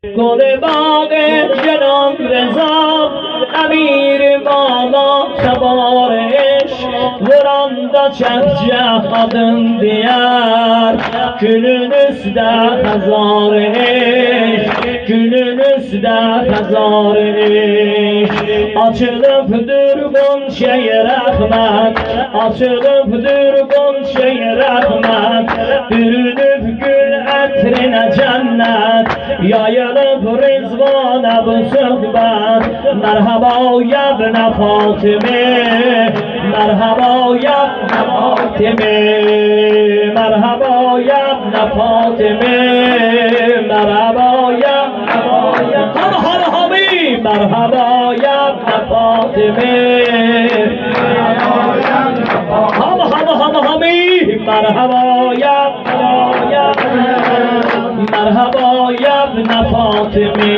گل باغ جناب رضا امیر بالا سوار عشق Vuramda çəkcə adın deyər Günün üstə həzar eşq Günün üstə həzar eşq Açılıbdır qonşəyə rəhmət Açılıbdır qonşəyə rəhmət Bürünüb gül ətrinə cənnət Yayılıb rizvana bu söhbət Mərhaba yəbnə Fatime Merhaba ya Fatime Merhaba ya Fatime Merhaba ya Hami Merhaba ya Fatime Hami Merhaba ya Merhaba ya Fatime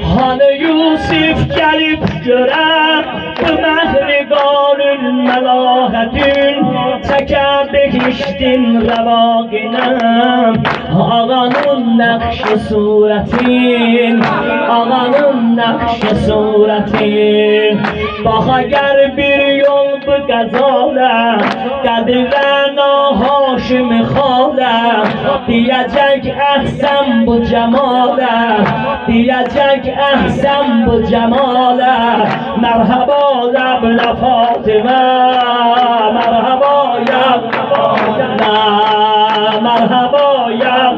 Hani Yusuf gelip gören bu mehriganın melahetin Çeker behiştin revaginem Ağanın nakşı suretin Ağanın nakşı suretin Bak eğer bir yol bu gazale Kadirena Haşim Khale Diyecek ehsen bu cemale Diyecek ehsen bu cemale Merhaba ابن فاطمه مرحبا یا مرحبا یا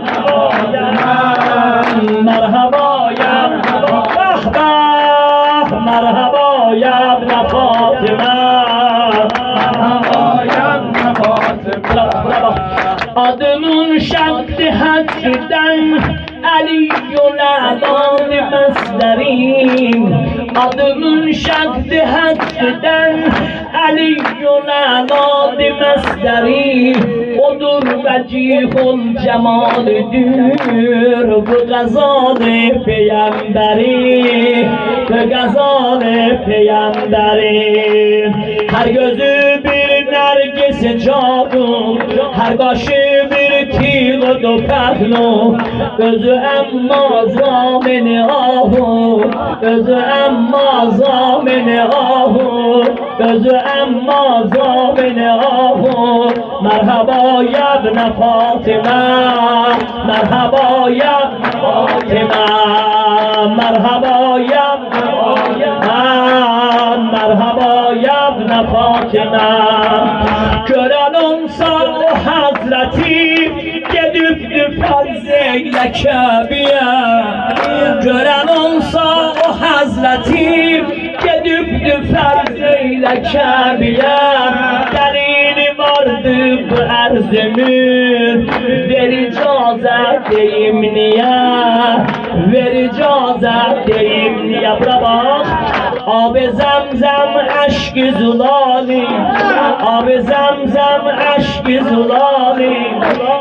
مرحبا یا مرحبا یا ابن فاطمه مرحبا یا ابن فاطمه adımın şaktı hacciden Aliyyul A'dan meslerim Adımın şaktı hacciden Aliyyul A'dan meslerim Odur vecihul cemalüdür Bu gazal-ı peygamberi Bu gazal-ı peygamberi Her gözü bir nergis cadun Her kaşı bir tiğ do pehlu Özü emma zamini ahu Özü emma zamini ahu Özü emma zamini ahu Merhaba ya ibn Fatime Merhaba ya Fatime Merhaba ya Merhaba ya ibn Fatime Gören olsa o hazreti Gedübdü fazleyle Kabe'ye Gören olsa o hazreti Gedübdü fazleyle Kabe'ye Delili vardı bu erzümün Ver icazet deyim niye Ver icazet deyim niye Bura bak Ab-ı zemzem eşk-i zulali Ab-ı zemzem eşk-i zulali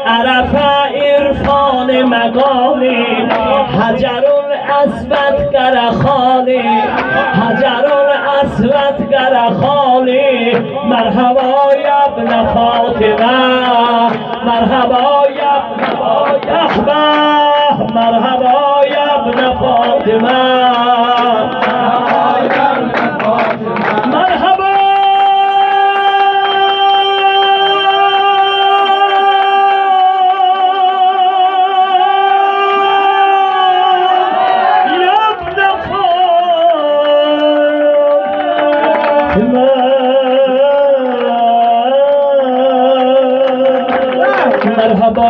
Arafa irfan mقالی حجرون اسود گرخالی حجرون اسود گرخالی مرحبا یا ابن فاطمه مرحبا یا ابن فاطمه مرحبا یا ابن فاطمه مرحبا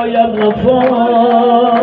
یا ابن فاطمه